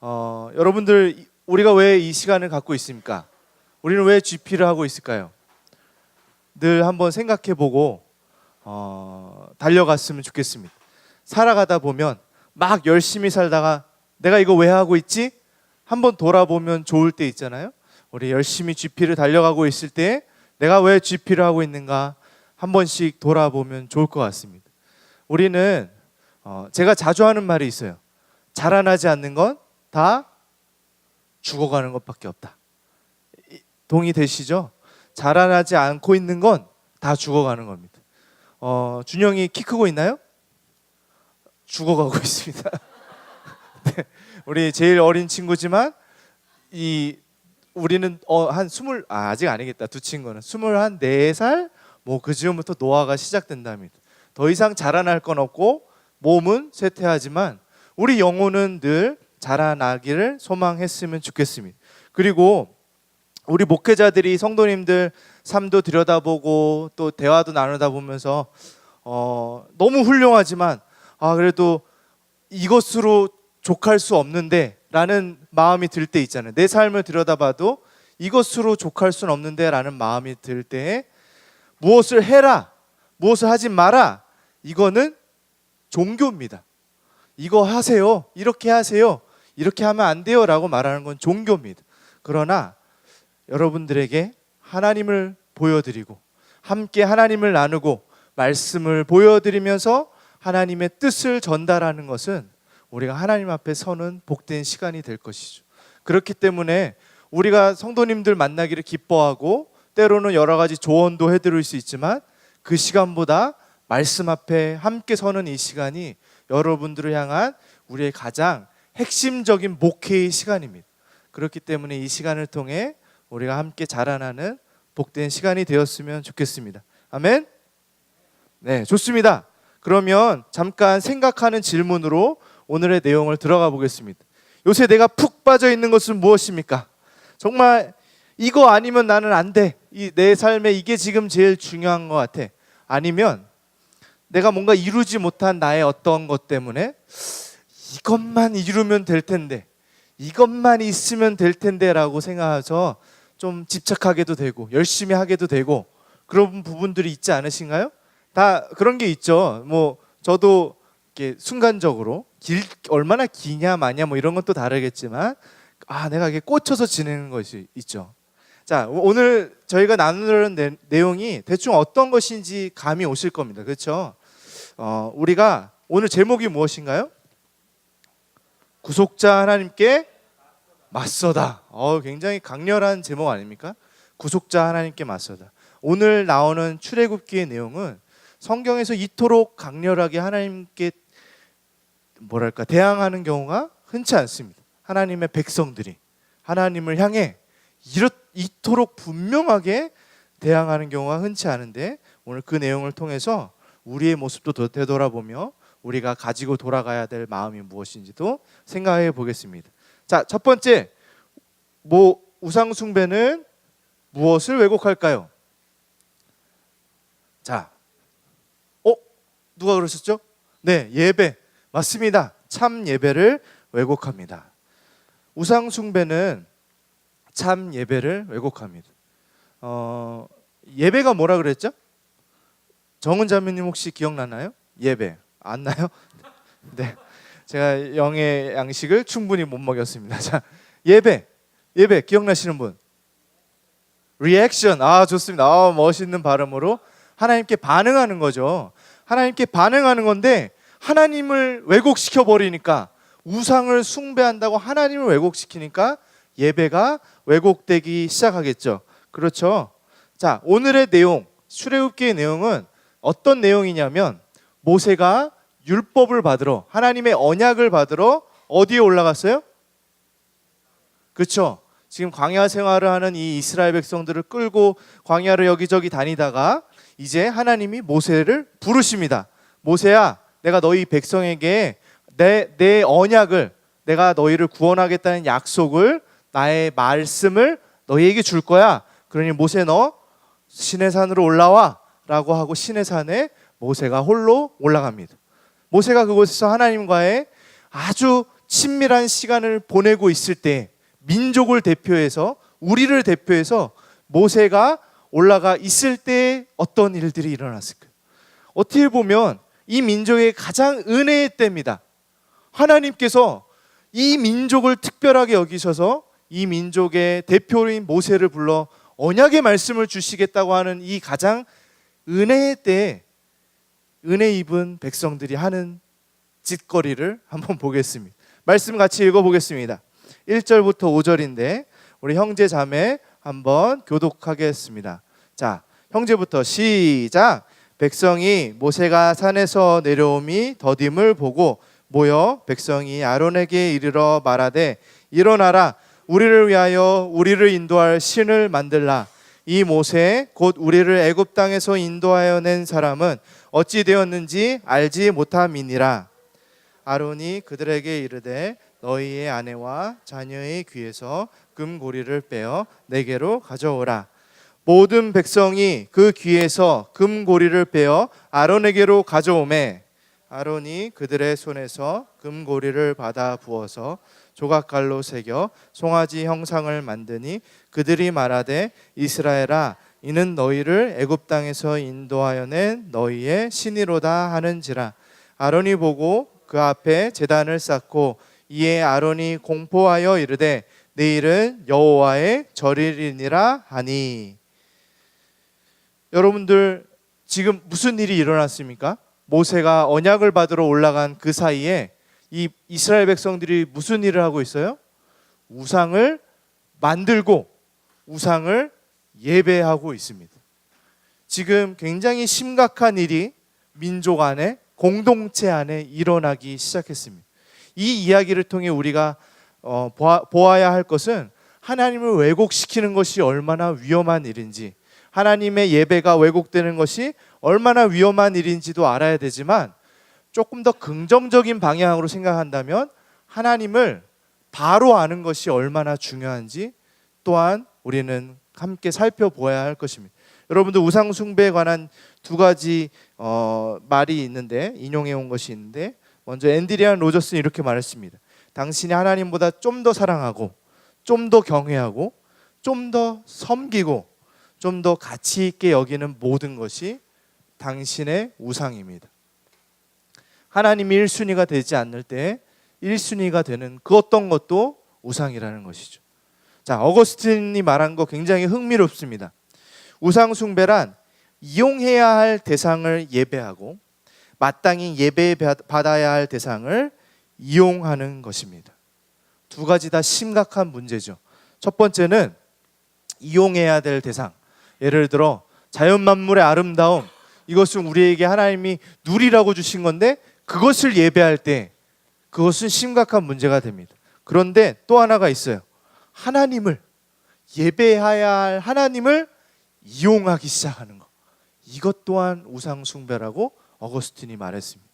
여러분들 우리가 왜 이 시간을 갖고 있습니까? 우리는 왜 GP를 하고 있을까요? 늘 한번 생각해보고 달려갔으면 좋겠습니다. 살아가다 보면 막 열심히 살다가 내가 이거 왜 하고 있지? 한번 돌아보면 좋을 때 있잖아요. 우리 열심히 GP를 달려가고 있을 때 내가 왜 GP를 하고 있는가 한 번씩 돌아보면 좋을 것 같습니다. 우리는 제가 자주 하는 말이 있어요. 자라나지 않는 건 다 죽어가는 것밖에 없다. 동의되시죠? 자라나지 않고 있는 건 다 죽어가는 겁니다. 준영이 키 크고 있나요? 죽어가고 있습니다. 네, 우리 제일 어린 친구지만 우리는 아직 아니겠다. 두 친구는 24살 뭐 그 즈음부터 노화가 시작된답니다. 더 이상 자라날 건 없고 몸은 쇠퇴하지만 우리 영혼은 늘 자라나기를 소망했으면 좋겠습니다. 그리고 우리 목회자들이 성도님들 삶도 들여다보고 또 대화도 나누다 보면서 너무 훌륭하지만 그래도 이것으로 족할 수 없는데 라는 마음이 들 때 있잖아요. 내 삶을 들여다봐도 이것으로 족할 수는 없는데 라는 마음이 들 때에 무엇을 해라, 무엇을 하지 마라, 이거는 종교입니다. 이거 하세요, 이렇게 하세요, 이렇게 하면 안 돼요 라고 말하는 건 종교입니다. 그러나 여러분들에게 하나님을 보여드리고 함께 하나님을 나누고 말씀을 보여드리면서 하나님의 뜻을 전달하는 것은 우리가 하나님 앞에 서는 복된 시간이 될 것이죠. 그렇기 때문에 우리가 성도님들 만나기를 기뻐하고 때로는 여러 가지 조언도 해드릴 수 있지만 그 시간보다 말씀 앞에 함께 서는 이 시간이 여러분들을 향한 우리의 가장 핵심적인 목회의 시간입니다. 그렇기 때문에 이 시간을 통해 우리가 함께 자라나는 복된 시간이 되었으면 좋겠습니다. 아멘? 네, 좋습니다. 그러면 잠깐 생각하는 질문으로 오늘의 내용을 들어가 보겠습니다. 요새 내가 푹 빠져 있는 것은 무엇입니까? 정말 이거 아니면 나는 안 돼. 내 삶에 이게 지금 제일 중요한 것 같아. 아니면 내가 뭔가 이루지 못한 나의 어떤 것 때문에 이것만 이루면 될 텐데, 이것만 있으면 될 텐데 라고 생각해서 좀 집착하게도 되고 열심히 하게도 되고 그런 부분들이 있지 않으신가요? 다 그런 게 있죠. 뭐 저도 이렇게 순간적으로 얼마나 기냐 마냐 뭐 이런 건 또 다르겠지만 내가 이게 꽂혀서 지내는 것이 있죠. 자, 오늘 저희가 나누는 내용이 대충 어떤 것인지 감이 오실 겁니다. 그렇죠? 우리가 오늘 제목이 무엇인가요? 구속자 하나님께 맞서다. 굉장히 강렬한 제목 아닙니까? 구속자 하나님께 맞서다. 오늘 나오는 출애굽기의 내용은 성경에서 이토록 강렬하게 하나님께 대항하는 경우가 흔치 않습니다. 하나님의 백성들이 하나님을 향해 이토록 분명하게 대항하는 경우가 흔치 않은데 오늘 그 내용을 통해서 우리의 모습도 되돌아보며 우리가 가지고 돌아가야 될 마음이 무엇인지도 생각해 보겠습니다. 자, 첫 번째, 우상 숭배는 무엇을 왜곡할까요? 자, 누가 그러셨죠? 네, 예배 맞습니다. 참 예배를 왜곡합니다. 우상 숭배는 참 예배를 왜곡합니다. 예배가 뭐라 그랬죠? 정은 자매님 혹시 기억나나요? 예배 안 나요? 네, 제가 영의 양식을 충분히 못 먹였습니다. 자, 예배 기억나시는 분? 리액션. 좋습니다. 멋있는 발음으로 하나님께 반응하는 거죠. 하나님께 반응하는 건데 하나님을 왜곡시켜 버리니까 우상을 숭배한다고 하나님을 왜곡시키니까 예배가 왜곡되기 시작하겠죠. 그렇죠? 자, 오늘의 내용, 출애굽기의 내용은 어떤 내용이냐면 모세가 율법을 받으러 하나님의 언약을 받으러 어디에 올라갔어요? 그렇죠? 지금 광야 생활을 하는 이 이스라엘 백성들을 끌고 광야를 여기저기 다니다가 이제 하나님이 모세를 부르십니다. 모세야, 내가 너희 백성에게 내 언약을, 내가 너희를 구원하겠다는 약속을, 나의 말씀을 너희에게 줄 거야. 그러니 모세 너 시내산으로 올라와 라고 하고 시내산에 모세가 홀로 올라갑니다. 모세가 그곳에서 하나님과의 아주 친밀한 시간을 보내고 있을 때 민족을 대표해서, 우리를 대표해서 모세가 올라가 있을 때 어떤 일들이 일어났을까요? 어떻게 보면 이 민족의 가장 은혜의 때입니다. 하나님께서 이 민족을 특별하게 여기셔서 이 민족의 대표인 모세를 불러 언약의 말씀을 주시겠다고 하는 이 가장 은혜의 때에 은혜 입은 백성들이 하는 짓거리를 한번 보겠습니다. 말씀 같이 읽어보겠습니다. 1절부터 5절인데 우리 형제 자매 한번 교독하겠습니다. 자, 형제부터 시작. 백성이 모세가 산에서 내려옴이 더딤을 보고 모여 백성이 아론에게 이르러 말하되 일어나라, 우리를 위하여 우리를 인도할 신을 만들라. 이 모세 곧 우리를 애굽 땅에서 인도하여 낸 사람은 어찌 되었는지 알지 못함이니라. 아론이 그들에게 이르되 너희의 아내와 자녀의 귀에서 금고리를 빼어 내게로 가져오라. 모든 백성이 그 귀에서 금고리를 빼어 아론에게로 가져오매 아론이 그들의 손에서 금고리를 받아 부어서 조각갈로 새겨 송아지 형상을 만드니 그들이 말하되 이스라엘아, 이는 너희를 애굽 땅에서 인도하여 낸 너희의 신이로다 하는지라. 아론이 보고 그 앞에 제단을 쌓고 이에 아론이 공포하여 이르되 내일은 여호와의 절일이니라 하니. 여러분들 지금 무슨 일이 일어났습니까? 모세가 언약을 받으러 올라간 그 사이에 이 이스라엘 백성들이 무슨 일을 하고 있어요? 우상을 만들고 우상을 예배하고 있습니다. 지금 굉장히 심각한 일이 민족 안에, 공동체 안에 일어나기 시작했습니다. 이 이야기를 통해 우리가 보아야 할 것은 하나님을 왜곡시키는 것이 얼마나 위험한 일인지, 하나님의 예배가 왜곡되는 것이 얼마나 위험한 일인지도 알아야 되지만, 조금 더 긍정적인 방향으로 생각한다면 하나님을 바로 아는 것이 얼마나 중요한지 또한 우리는 함께 살펴보아야 할 것입니다. 여러분들 우상 숭배에 관한 두 가지 말이 있는데, 인용해 온 것이 있는데, 먼저 앤드리안 로저스는 이렇게 말했습니다. 당신이 하나님보다 좀 더 사랑하고 좀 더 경외하고 좀 더 섬기고 좀 더 가치 있게 여기는 모든 것이 당신의 우상입니다. 하나님이 1순위가 되지 않을 때 1순위가 되는 그 어떤 것도 우상이라는 것이죠. 자, 어거스틴이 말한 거 굉장히 흥미롭습니다. 우상 숭배란 이용해야 할 대상을 예배하고 마땅히 예배받아야 할 대상을 이용하는 것입니다. 두 가지 다 심각한 문제죠. 첫 번째는 이용해야 될 대상, 예를 들어 자연 만물의 아름다움, 이것은 우리에게 하나님이 누리라고 주신 건데 그것을 예배할 때 그것은 심각한 문제가 됩니다. 그런데 또 하나가 있어요. 하나님을, 예배해야 할 하나님을 이용하기 시작하는 것, 이것 또한 우상 숭배라고 어거스틴이 말했습니다.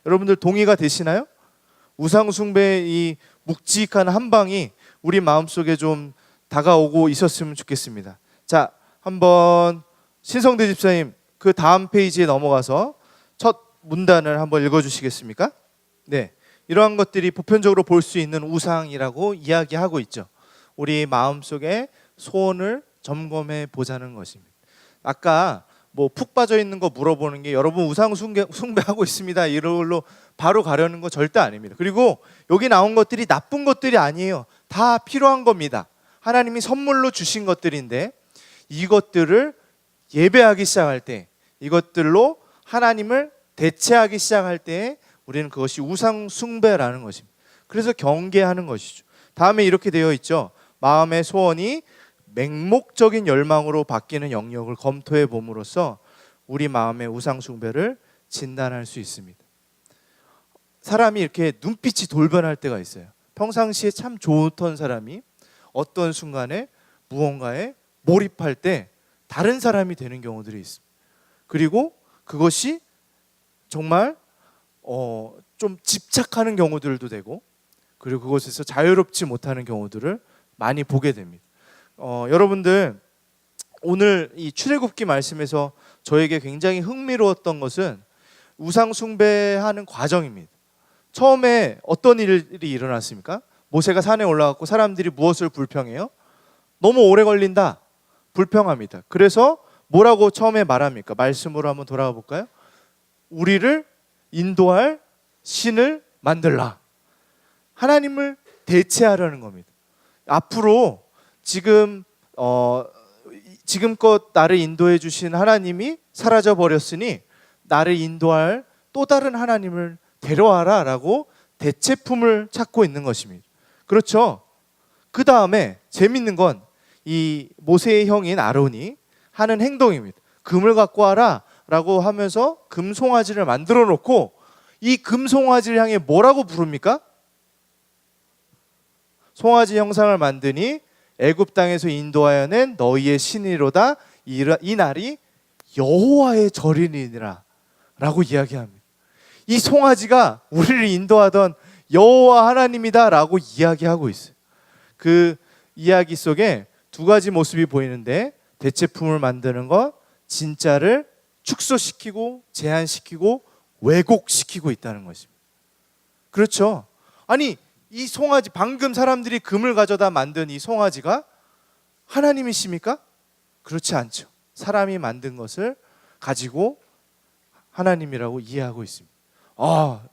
여러분들 동의가 되시나요? 우상 숭배의 이 묵직한 한 방이 우리 마음속에 좀 다가오고 있었으면 좋겠습니다. 자, 한번 신성대 집사님 그 다음 페이지에 넘어가서 첫 문단을 한번 읽어주시겠습니까? 네, 이러한 것들이 보편적으로 볼 수 있는 우상이라고 이야기하고 있죠. 우리 마음속에 소원을 점검해 보자는 것입니다. 아까 뭐 푹 빠져 있는 거 물어보는 게 여러분 우상 숭배하고 있습니다, 이걸로 바로 가려는 거 절대 아닙니다. 그리고 여기 나온 것들이 나쁜 것들이 아니에요. 다 필요한 겁니다. 하나님이 선물로 주신 것들인데 이것들을 예배하기 시작할 때, 이것들로 하나님을 대체하기 시작할 때 우리는 그것이 우상 숭배라는 것입니다. 그래서 경계하는 것이죠. 다음에 이렇게 되어 있죠. 마음의 소원이 맹목적인 열망으로 바뀌는 영역을 검토해 봄으로써 우리 마음의 우상 숭배를 진단할 수 있습니다. 사람이 이렇게 눈빛이 돌변할 때가 있어요. 평상시에 참 좋던 사람이 어떤 순간에 무언가에 몰입할 때 다른 사람이 되는 경우들이 있습니다. 그리고 그것이 정말 좀 집착하는 경우들도 되고, 그리고 그것에서 자유롭지 못하는 경우들을 많이 보게 됩니다. 여러분들 오늘 이 출애굽기 말씀에서 저에게 굉장히 흥미로웠던 것은 우상 숭배하는 과정입니다. 처음에 어떤 일이 일어났습니까? 모세가 산에 올라갔고 사람들이 무엇을 불평해요? 너무 오래 걸린다. 불평합니다. 그래서 뭐라고 처음에 말합니까? 말씀으로 한번 돌아가 볼까요? 우리를 인도할 신을 만들라. 하나님을 대체하려는 겁니다. 앞으로 지금껏 나를 인도해 주신 하나님이 사라져 버렸으니 나를 인도할 또 다른 하나님을 데려와라 라고 대체품을 찾고 있는 것입니다. 그렇죠? 그 다음에 재밌는 건 이 모세의 형인 아론이 하는 행동입니다. 금을 갖고 와라 라고 하면서 금송아지를 만들어 놓고 이 금송아지를 향해 뭐라고 부릅니까? 송아지 형상을 만드니 애굽 땅에서 인도하여 낸 너희의 신이로다. 이 날이 여호와의 절이니라 라고 이야기합니다. 이 송아지가 우리를 인도하던 여호와 하나님이다 라고 이야기하고 있어요. 그 이야기 속에 두 가지 모습이 보이는데, 대체품을 만드는 것, 진짜를 축소시키고 제한시키고 왜곡시키고 있다는 것입니다. 그렇죠? 아니, 이 송아지, 방금 사람들이 금을 가져다 만든 이 송아지가 하나님이십니까? 그렇지 않죠. 사람이 만든 것을 가지고 하나님이라고 이해하고 있습니다.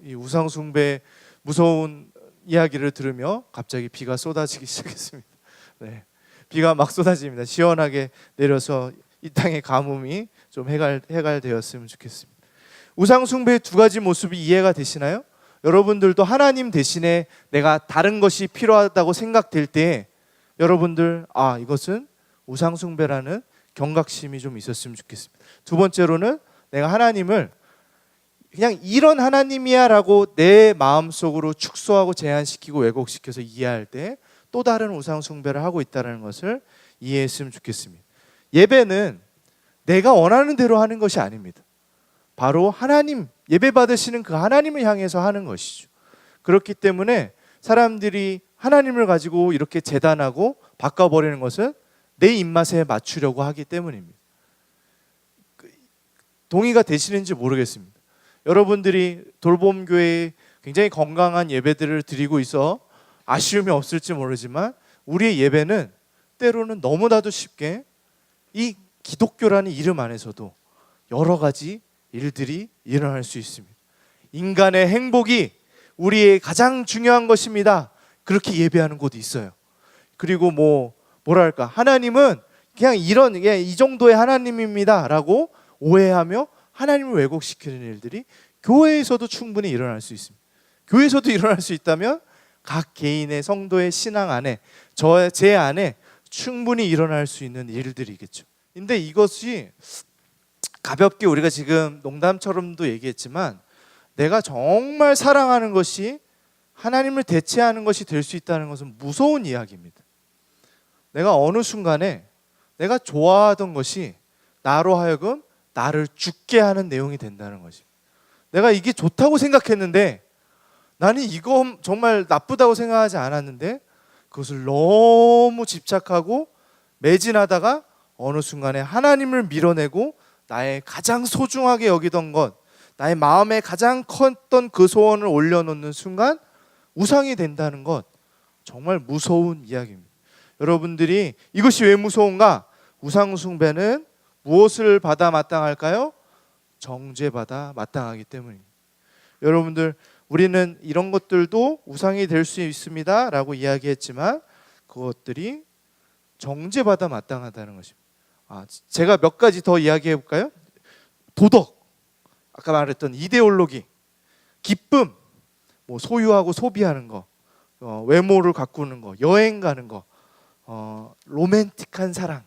이 우상숭배 무서운 이야기를 들으며 갑자기 비가 쏟아지기 시작했습니다. 네, 비가 막 쏟아집니다. 시원하게 내려서 이 땅의 가뭄이 좀 해갈되었으면 좋겠습니다. 우상숭배의 두 가지 모습이 이해가 되시나요? 여러분들도 하나님 대신에 내가 다른 것이 필요하다고 생각될 때 여러분들 이것은 우상숭배라는 경각심이 좀 있었으면 좋겠습니다. 두 번째로는 내가 하나님을 그냥 이런 하나님이야 라고 내 마음속으로 축소하고 제한시키고 왜곡시켜서 이해할 때 또 다른 우상숭배를 하고 있다는 것을 이해했으면 좋겠습니다. 예배는 내가 원하는 대로 하는 것이 아닙니다. 바로 하나님, 예배 받으시는 그 하나님을 향해서 하는 것이죠. 그렇기 때문에 사람들이 하나님을 가지고 이렇게 재단하고 바꿔버리는 것은 내 입맛에 맞추려고 하기 때문입니다. 동의가 되시는지 모르겠습니다. 여러분들이 돌봄교회에 굉장히 건강한 예배들을 드리고 있어 아쉬움이 없을지 모르지만 우리의 예배는 때로는 너무나도 쉽게 이 기독교라는 이름 안에서도 여러 가지 일들이 일어날 수 있습니다. 인간의 행복이 우리의 가장 중요한 것입니다. 그렇게 예배하는 곳이 있어요. 그리고 뭐랄까, 하나님은 그냥 이 정도의 하나님입니다 라고 오해하며 하나님을 왜곡시키는 일들이 교회에서도 충분히 일어날 수 있습니다. 교회에서도 일어날 수 있다면 각 개인의 성도의 신앙 안에, 제 안에 충분히 일어날 수 있는 일들이겠죠. 근데 이것이 가볍게 우리가 지금 농담처럼도 얘기했지만 내가 정말 사랑하는 것이 하나님을 대체하는 것이 될 수 있다는 것은 무서운 이야기입니다. 내가 어느 순간에 내가 좋아하던 것이 나로 하여금 나를 죽게 하는 내용이 된다는 것입니다. 내가 이게 좋다고 생각했는데 나는 이거 정말 나쁘다고 생각하지 않았는데 그것을 너무 집착하고 매진하다가 어느 순간에 하나님을 밀어내고 나의 가장 소중하게 여기던 것, 나의 마음에 가장 컸던 그 소원을 올려놓는 순간 우상이 된다는 것, 정말 무서운 이야기입니다. 여러분들이 이것이 왜 무서운가? 우상숭배는 무엇을 받아 마땅할까요? 정죄받아 마땅하기 때문입니다. 여러분들, 우리는 이런 것들도 우상이 될 수 있습니다 라고 이야기했지만 그것들이 정죄받아 마땅하다는 것입니다. 제가 몇 가지 더 이야기해 볼까요? 도덕, 아까 말했던 이데올로기, 기쁨, 소유하고 소비하는 거, 외모를 가꾸는 거, 여행 가는 거, 로맨틱한 사랑.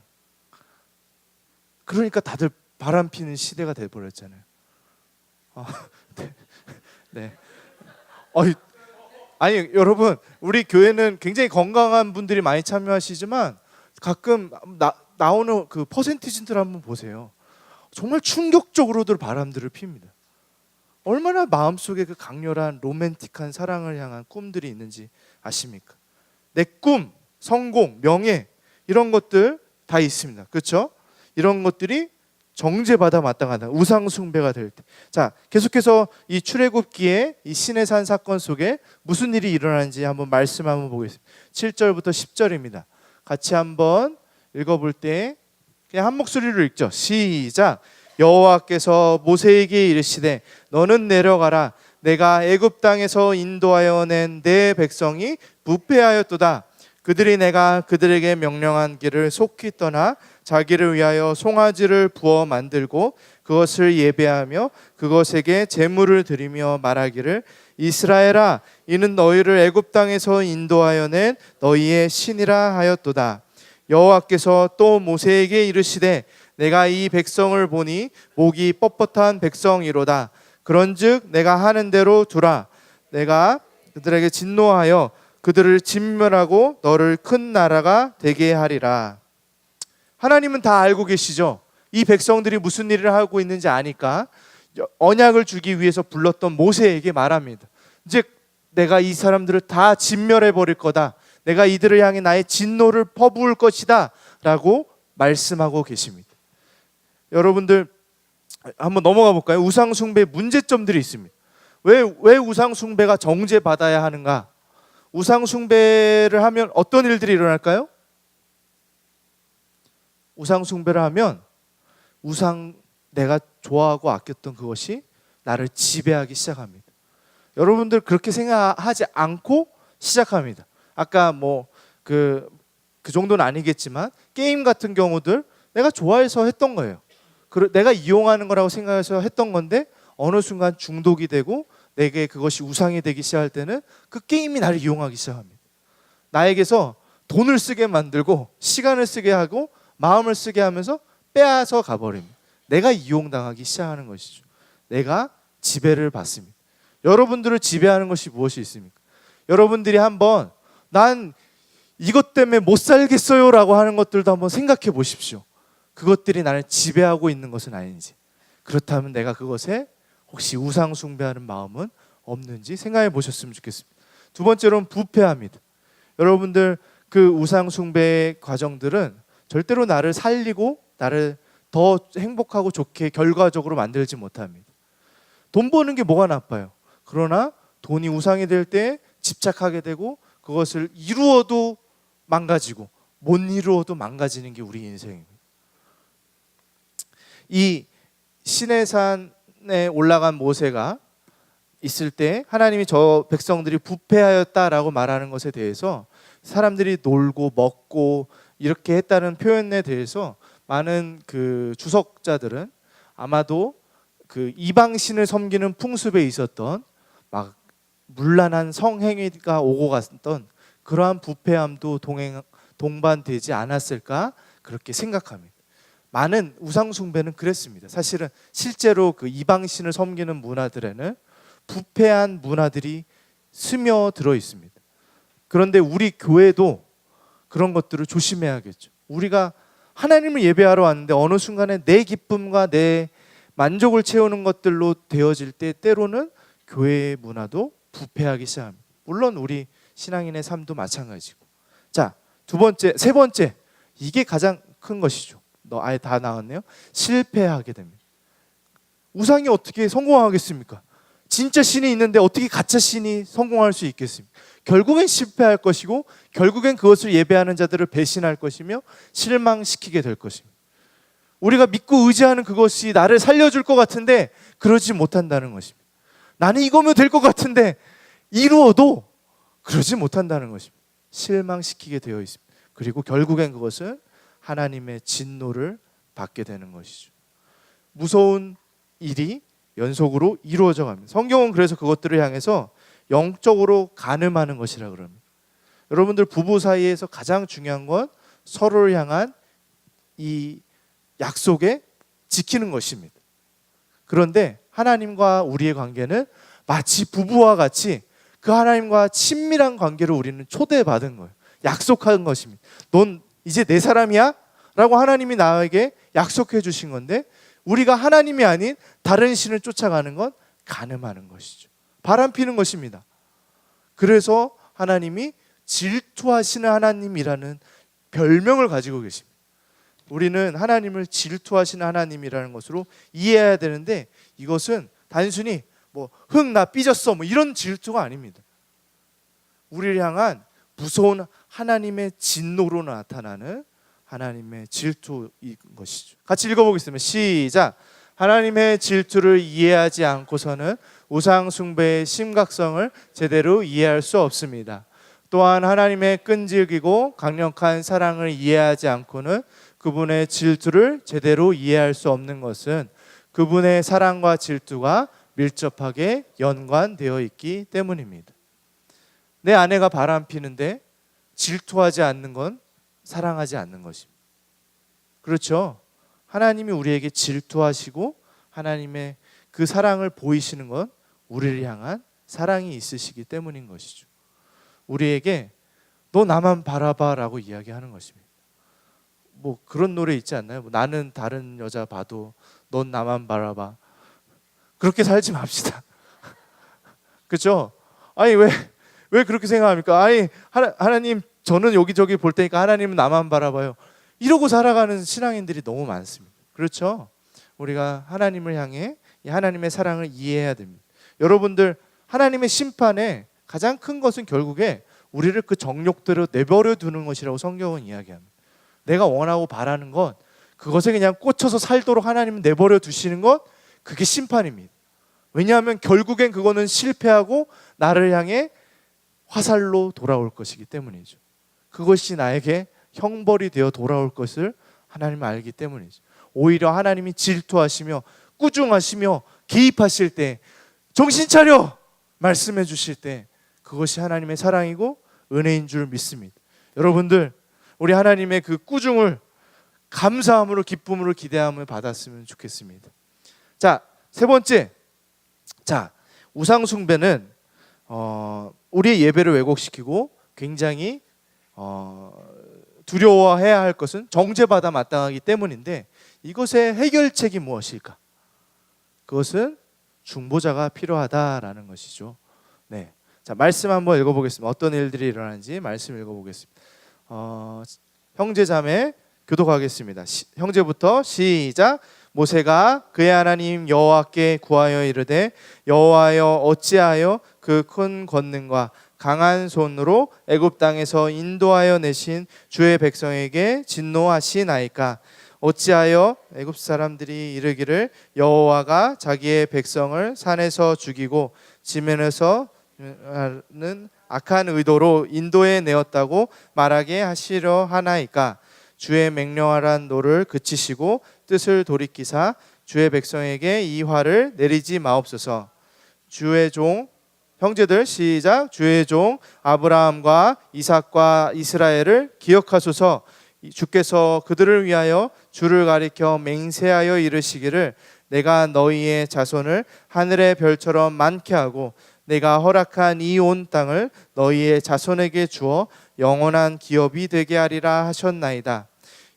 그러니까 다들 바람 피는 시대가 돼버렸잖아요. 네. 아니 여러분, 우리 교회는 굉장히 건강한 분들이 많이 참여하시지만 가끔 나오는 그 퍼센티지들 한번 보세요. 정말 충격적으로들 바람들을 핍니다. 얼마나 마음속에 그 강렬한 로맨틱한 사랑을 향한 꿈들이 있는지 아십니까? 내 꿈, 성공, 명예 이런 것들 다 있습니다. 그렇죠? 이런 것들이 정죄받아 마땅하다. 우상 숭배가 될 때. 자, 계속해서 이 출애굽기에 이 시내산 사건 속에 무슨 일이 일어나는지 한번 말씀 한번 보겠습니다. 7절부터 10절입니다. 같이 한번 읽어볼 때 그냥 한 목소리로 읽죠. 시작. 여호와께서 모세에게 이르시되 너는 내려가라. 내가 애굽 땅에서 인도하여 낸 내 백성이 부패하였도다. 그들이 내가 그들에게 명령한 길을 속히 떠나 자기를 위하여 송아지를 부어 만들고 그것을 예배하며 그것에게 제물을 드리며 말하기를 이스라엘아 이는 너희를 애굽 땅에서 인도하여 낸 너희의 신이라 하였도다. 여호와께서 또 모세에게 이르시되 내가 이 백성을 보니 목이 뻣뻣한 백성이로다. 그런즉 내가 하는 대로 두라. 내가 그들에게 진노하여 그들을 진멸하고 너를 큰 나라가 되게 하리라. 하나님은 다 알고 계시죠. 이 백성들이 무슨 일을 하고 있는지 아니까 언약을 주기 위해서 불렀던 모세에게 말합니다. 이제 내가 이 사람들을 다 진멸해 버릴 거다. 내가 이들을 향해 나의 진노를 퍼부을 것이다 라고 말씀하고 계십니다. 여러분들 한번 넘어가 볼까요? 우상 숭배의 문제점들이 있습니다. 왜 우상 숭배가 정죄받아야 하는가? 우상 숭배를 하면 어떤 일들이 일어날까요? 우상 숭배를 하면 내가 좋아하고 아꼈던 그것이 나를 지배하기 시작합니다. 여러분들 그렇게 생각하지 않고 시작합니다. 아까 그 정도는 아니겠지만 게임 같은 경우들 내가 좋아해서 했던 거예요. 내가 이용하는 거라고 생각해서 했던 건데 어느 순간 중독이 되고 내게 그것이 우상이 되기 시작할 때는 그 게임이 나를 이용하기 시작합니다. 나에게서 돈을 쓰게 만들고 시간을 쓰게 하고 마음을 쓰게 하면서 빼앗아 가버립니다. 내가 이용당하기 시작하는 것이죠. 내가 지배를 받습니다. 여러분들을 지배하는 것이 무엇이 있습니까? 여러분들이 한번 난 이것 때문에 못 살겠어요 라고 하는 것들도 한번 생각해 보십시오. 그것들이 나를 지배하고 있는 것은 아닌지, 그렇다면 내가 그것에 혹시 우상 숭배하는 마음은 없는지 생각해 보셨으면 좋겠습니다. 두 번째로는 부패합니다. 여러분들 그 우상 숭배의 과정들은 절대로 나를 살리고 나를 더 행복하고 좋게 결과적으로 만들지 못합니다. 돈 버는 게 뭐가 나빠요. 그러나 돈이 우상이 될 때 집착하게 되고 그것을 이루어도 망가지고 못 이루어도 망가지는 게 우리 인생입니다. 이 시내산에 올라간 모세가 있을 때 하나님이 저 백성들이 부패하였다라고 말하는 것에 대해서 사람들이 놀고 먹고 이렇게 했다는 표현에 대해서 많은 그 주석자들은 아마도 그 이방신을 섬기는 풍습에 있었던 막 문란한 성행위가 오고 갔던 그러한 부패함도 동반되지 않았을까 그렇게 생각합니다. 많은 우상 숭배는 그랬습니다. 사실은 실제로 그 이방신을 섬기는 문화들에는 부패한 문화들이 스며들어 있습니다. 그런데 우리 교회도 그런 것들을 조심해야겠죠. 우리가 하나님을 예배하러 왔는데 어느 순간에 내 기쁨과 내 만족을 채우는 것들로 되어질 때 때로는 교회의 문화도 부패하기 시작합니다. 물론 우리 신앙인의 삶도 마찬가지고. 자, 세 번째, 이게 가장 큰 것이죠. 아예 다 나왔네요. 실패하게 됩니다. 우상이 어떻게 성공하겠습니까? 진짜 신이 있는데 어떻게 가짜 신이 성공할 수 있겠습니까? 결국엔 실패할 것이고 결국엔 그것을 예배하는 자들을 배신할 것이며 실망시키게 될 것입니다. 우리가 믿고 의지하는 그것이 나를 살려줄 것 같은데 그러지 못한다는 것입니다. 나는 이거면 될 것 같은데 이루어도 그러지 못한다는 것입니다. 실망시키게 되어 있습니다. 그리고 결국엔 그것은 하나님의 진노를 받게 되는 것이죠. 무서운 일이 연속으로 이루어져 갑니다. 성경은 그래서 그것들을 향해서 영적으로 간음하는 것이라 그럽니다. 여러분들 부부 사이에서 가장 중요한 건 서로를 향한 이 약속에 지키는 것입니다. 그런데 하나님과 우리의 관계는 마치 부부와 같이 그 하나님과 친밀한 관계를 우리는 초대받은 거예요. 약속한 것입니다. 넌 이제 내 사람이야? 라고 하나님이 나에게 약속해 주신 건데 우리가 하나님이 아닌 다른 신을 쫓아가는 건 간음하는 것이죠. 바람피는 것입니다. 그래서 하나님이 질투하시는 하나님이라는 별명을 가지고 계십니다. 우리는 하나님을 질투하시는 하나님이라는 것으로 이해해야 되는데, 이것은 단순히 뭐 흥 나 삐졌어 뭐 이런 질투가 아닙니다. 우리를 향한 무서운 하나님의 진노로 나타나는 하나님의 질투인 것이죠. 같이 읽어보겠습니다. 시작. 하나님의 질투를 이해하지 않고서는 우상 숭배의 심각성을 제대로 이해할 수 없습니다. 또한 하나님의 끈질기고 강력한 사랑을 이해하지 않고는 그분의 질투를 제대로 이해할 수 없는 것은 그분의 사랑과 질투가 밀접하게 연관되어 있기 때문입니다. 내 아내가 바람 피는데 질투하지 않는 건 사랑하지 않는 것입니다. 그렇죠? 하나님이 우리에게 질투하시고 하나님의 그 사랑을 보이시는 건 우리를 향한 사랑이 있으시기 때문인 것이죠. 우리에게 너 나만 바라봐 라고 이야기하는 것입니다. 뭐 그런 노래 있지 않나요? 뭐 나는 다른 여자 봐도 넌 나만 바라봐. 그렇게 살지 맙시다. 그렇죠? 아니 왜 그렇게 생각합니까? 아니 하나님 저는 여기저기 볼 테니까 하나님은 나만 바라봐요. 이러고 살아가는 신앙인들이 너무 많습니다. 그렇죠? 우리가 하나님을 향해 이 하나님의 사랑을 이해해야 됩니다. 여러분들, 하나님의 심판에 가장 큰 것은 결국에 우리를 그 정욕대로 내버려 두는 것이라고 성경은 이야기합니다. 내가 원하고 바라는 것, 그것에 그냥 꽂혀서 살도록 하나님은 내버려 두시는 것, 그게 심판입니다. 왜냐하면 결국엔 그거는 실패하고 나를 향해 화살로 돌아올 것이기 때문이죠. 그것이 나에게 형벌이 되어 돌아올 것을 하나님은 알기 때문이죠. 오히려 하나님이 질투하시며 꾸중하시며 개입하실 때, 정신 차려! 말씀해 주실 때, 그것이 하나님의 사랑이고 은혜인 줄 믿습니다. 여러분들, 우리 하나님의 그 꾸중을 감사함으로, 기쁨으로, 기대함을 받았으면 좋겠습니다. 자, 세 번째. 자, 우상 숭배는 우리의 예배를 왜곡시키고 굉장히 두려워해야 할 것은 정죄받아 마땅하기 때문인데, 이것의 해결책이 무엇일까? 그것은 중보자가 필요하다라는 것이죠. 네, 자, 말씀 한번 읽어보겠습니다. 어떤 일들이 일어나는지 말씀 읽어보겠습니다. 형제 자매 교독하겠습니다. 형제부터 시작. 모세가 그의 하나님 여호와께 구하여 이르되 여호와여 어찌하여 그 큰 권능과 강한 손으로 애굽 땅에서 인도하여 내신 주의 백성에게 진노하시나이까? 어찌하여 애굽 사람들이 이르기를 여호와가 자기의 백성을 산에서 죽이고 지면에서는 악한 의도로 인도해 내었다고 말하게 하시려 하나이까? 주의 맹령하란 노를 그치시고 뜻을 돌이키사 주의 백성에게 이 화를 내리지 마옵소서. 주의 종 형제들 시작. 주의 종 아브라함과 이삭과 이스라엘을 기억하소서. 주께서 그들을 위하여 주를 가리켜 맹세하여 이르시기를 내가 너희의 자손을 하늘의 별처럼 많게 하고 내가 허락한 이 온 땅을 너희의 자손에게 주어 영원한 기업이 되게 하리라 하셨나이다.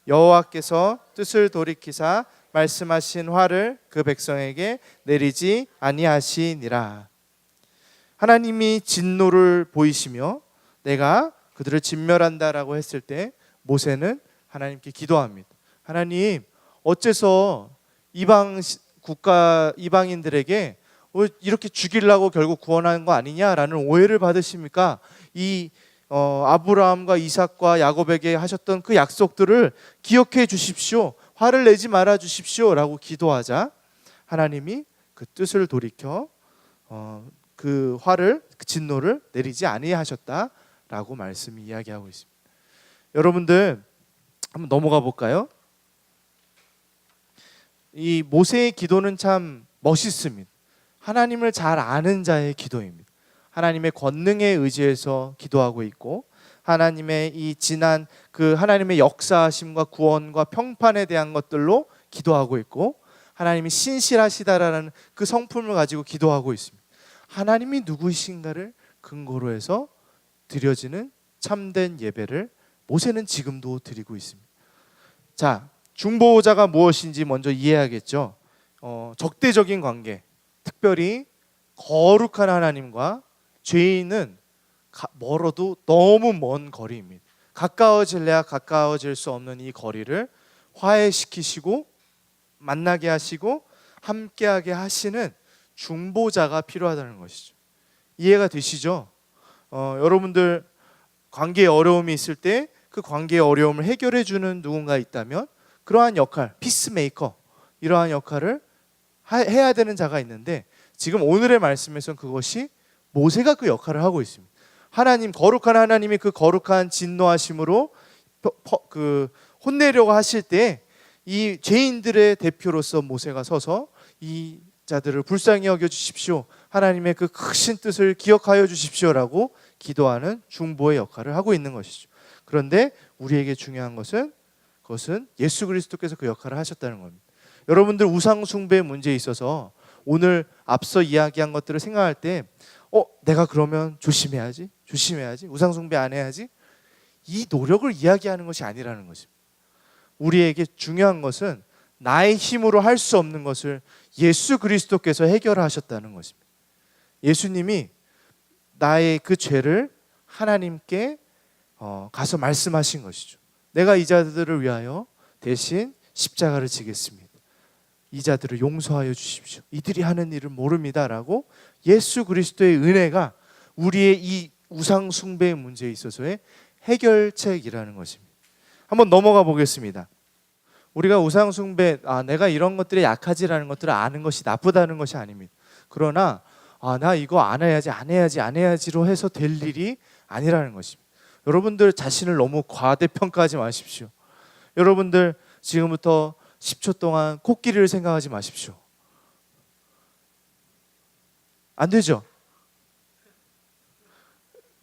여호와께서 뜻을 돌이키사 말씀하신 화를 그 백성에게 내리지 아니하시니라. 하나님이 진노를 보이시며 내가 그들을 진멸한다라고 했을 때 모세는 하나님께 기도합니다. 하나님, 어째서 이방 국가 이방인들에게 이렇게 죽이려고 결국 구원하는 거 아니냐라는 오해를 받으십니까? 이 아브라함과 이삭과 야곱에게 하셨던 그 약속들을 기억해 주십시오. 화를 내지 말아 주십시오 라고 기도하자 하나님이 그 뜻을 돌이켜 그 화를, 그 진노를 내리지 아니하셨다라고 말씀이 이야기하고 있습니다. 여러분들 한번 넘어가 볼까요? 이 모세의 기도는 참 멋있습니다. 하나님을 잘 아는 자의 기도입니다. 하나님의 권능에 의지해서 기도하고 있고 하나님의 이 지난 그 하나님의 역사하심과 구원과 평판에 대한 것들로 기도하고 있고 하나님이 신실하시다라는 그 성품을 가지고 기도하고 있습니다. 하나님이 누구이신가를 근거로 해서 드려지는 참된 예배를 모세는 지금도 드리고 있습니다. 자, 중보자가 무엇인지 먼저 이해해야겠죠. 적대적인 관계, 특별히 거룩한 하나님과 죄인은 멀어도 너무 먼 거리입니다. 가까워질래야 가까워질 수 없는 이 거리를 화해시키시고 만나게 하시고 함께하게 하시는 중보자가 필요하다는 것이죠. 이해가 되시죠? 여러분들 관계에 어려움이 있을 때 그 관계의 어려움을 해결해 주는 누군가 있다면 그러한 역할, 피스메이커, 이러한 역할을 해야 되는 자가 있는데, 지금 오늘의 말씀에서는 그것이 모세가 그 역할을 하고 있습니다. 하나님, 거룩한 하나님이 그 거룩한 진노하심으로 그 혼내려고 하실 때 이 죄인들의 대표로서 모세가 서서 이 자들을 불쌍히 여겨 주십시오, 하나님의 그 크신 뜻을 기억하여 주십시오라고 기도하는 중보의 역할을 하고 있는 것이죠. 그런데 우리에게 중요한 것은 그것은 예수 그리스도께서 그 역할을 하셨다는 겁니다. 여러분들 우상 숭배의 문제에 있어서 오늘 앞서 이야기한 것들을 생각할 때 내가 그러면 조심해야지 우상 숭배 안 해야지, 이 노력을 이야기하는 것이 아니라는 것입니다. 우리에게 중요한 것은 나의 힘으로 할 수 없는 것을 예수 그리스도께서 해결하셨다는 것입니다. 예수님이 나의 그 죄를 하나님께 가서 말씀하신 것이죠. 내가 이 자들을 위하여 대신 십자가를 지겠습니다. 이 자들을 용서하여 주십시오. 이들이 하는 일을 모릅니다라고 예수 그리스도의 은혜가 우리의 이 우상 숭배의 문제에 있어서의 해결책이라는 것입니다. 한번 넘어가 보겠습니다. 우리가 우상 숭배, 내가 이런 것들에 약하지라는 것들을 아는 것이 나쁘다는 것이 아닙니다. 그러나 나 이거 안 해야지로 해서 될 일이 아니라는 것입니다. 여러분들 자신을 너무 과대평가하지 마십시오. 여러분들 지금부터 10초 동안 코끼리를 생각하지 마십시오. 안 되죠?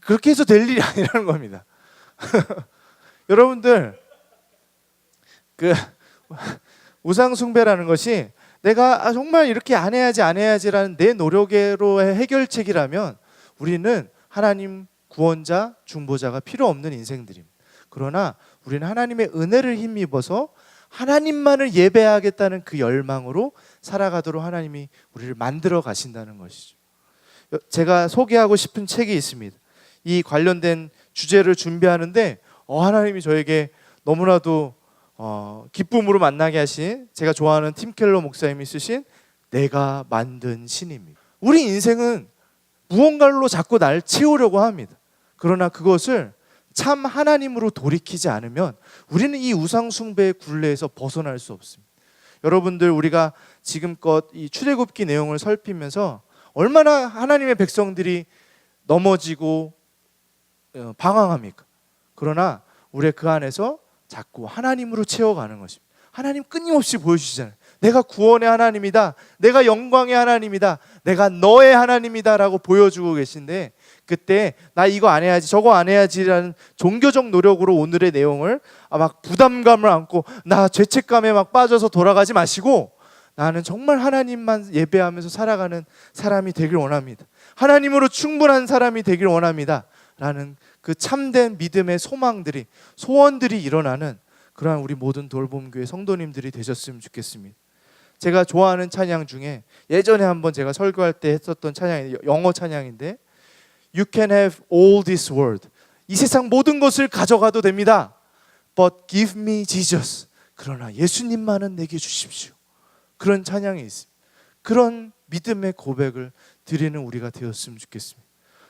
그렇게 해서 될 일이 아니라는 겁니다. 여러분들 그 우상 숭배라는 것이 내가 정말 이렇게 안 해야지라는 내 노력으로의 해결책이라면 우리는 하나님 구원자, 중보자가 필요 없는 인생들입니다. 그러나 우리는 하나님의 은혜를 힘입어서 하나님만을 예배하겠다는 그 열망으로 살아가도록 하나님이 우리를 만들어 가신다는 것이죠. 제가 소개하고 싶은 책이 있습니다. 이 관련된 주제를 준비하는데 하나님이 저에게 너무나도 기쁨으로 만나게 하신, 제가 좋아하는 팀 켈러 목사님이 쓰신 내가 만든 신입니다. 우리 인생은 무언가로 자꾸 날 채우려고 합니다. 그러나 그것을 참 하나님으로 돌이키지 않으면 우리는 이 우상 숭배의 굴레에서 벗어날 수 없습니다. 여러분들, 우리가 지금껏 이 출애굽기 내용을 살피면서 얼마나 하나님의 백성들이 넘어지고 방황합니까? 그러나 우리 그 안에서 자꾸 하나님으로 채워가는 것입니다. 하나님 끊임없이 보여주시잖아요. 내가 구원의 하나님이다, 내가 영광의 하나님이다, 내가 너의 하나님이다 라고 보여주고 계신데, 그때 나 이거 안 해야지 저거 안 해야지라는 종교적 노력으로 오늘의 내용을 막 부담감을 안고 나 죄책감에 막 빠져서 돌아가지 마시고, 나는 정말 하나님만 예배하면서 살아가는 사람이 되길 원합니다, 하나님으로 충분한 사람이 되길 원합니다 라는 그 참된 믿음의 소망들이, 소원들이 일어나는 그러한 우리 모든 돌봄교회 성도님들이 되셨으면 좋겠습니다. 제가 좋아하는 찬양 중에 예전에 한번 제가 설교할 때 했었던 찬양이 영어 찬양인데, You can have all this world, 이 세상 모든 것을 가져가도 됩니다, But give me Jesus, 그러나 예수님만은 내게 주십시오. 그런 찬양이 있습니다. 그런 믿음의 고백을 드리는 우리가 되었으면 좋겠습니다.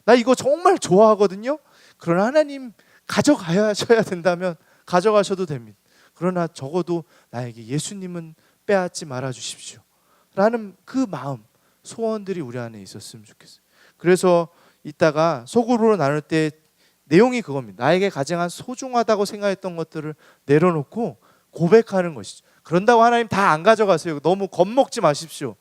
나 이거 정말 좋아하거든요. 그러나 하나님 가져가셔야 된다면 가져가셔도 됩니다. 그러나 적어도 나에게 예수님은 빼앗지 말아 주십시오 라는 그 마음, 소원들이 우리 안에 있었으면 좋겠어요. 그래서 이따가 속으로 나눌 때 내용이 그겁니다. 나에게 가장 소중하다고 생각했던 것들을 내려놓고 고백하는 것이죠. 그런다고 하나님 다 안 가져가세요. 너무 겁먹지 마십시오.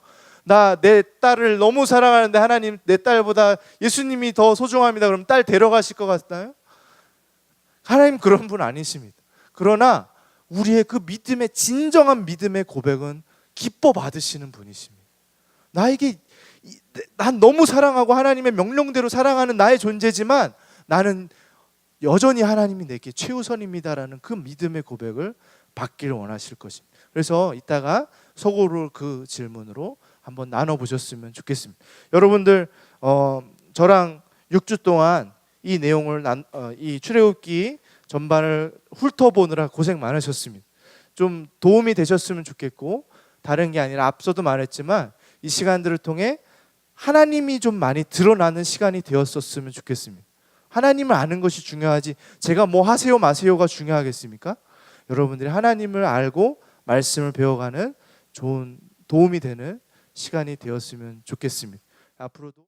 나 내 딸을 너무 사랑하는데 하나님 내 딸보다 예수님이 더 소중합니다, 그럼 딸 데려가실 것 같나요? 하나님 그런 분 아니십니다. 그러나 우리의 그 믿음의 진정한 믿음의 고백은 기뻐 받으시는 분이십니다. 나에게 난 너무 사랑하고 하나님의 명령대로 사랑하는 나의 존재지만 나는 여전히 하나님이 내게 최우선입니다라는 그 믿음의 고백을 받기를 원하실 것입니다. 그래서 이따가 속으로 그 질문으로 한번 나눠보셨으면 좋겠습니다. 여러분들 저랑 6주 동안 이 내용을 이 출애굽기 전반을 훑어보느라 고생 많으셨습니다. 좀 도움이 되셨으면 좋겠고, 다른 게 아니라 앞서도 말했지만 이 시간들을 통해 하나님이 좀 많이 드러나는 시간이 되었었으면 좋겠습니다. 하나님을 아는 것이 중요하지 제가 뭐 하세요 마세요가 중요하겠습니까? 여러분들이 하나님을 알고 말씀을 배워가는 좋은 도움이 되는 시간이 되었으면 좋겠습니다. 앞으로도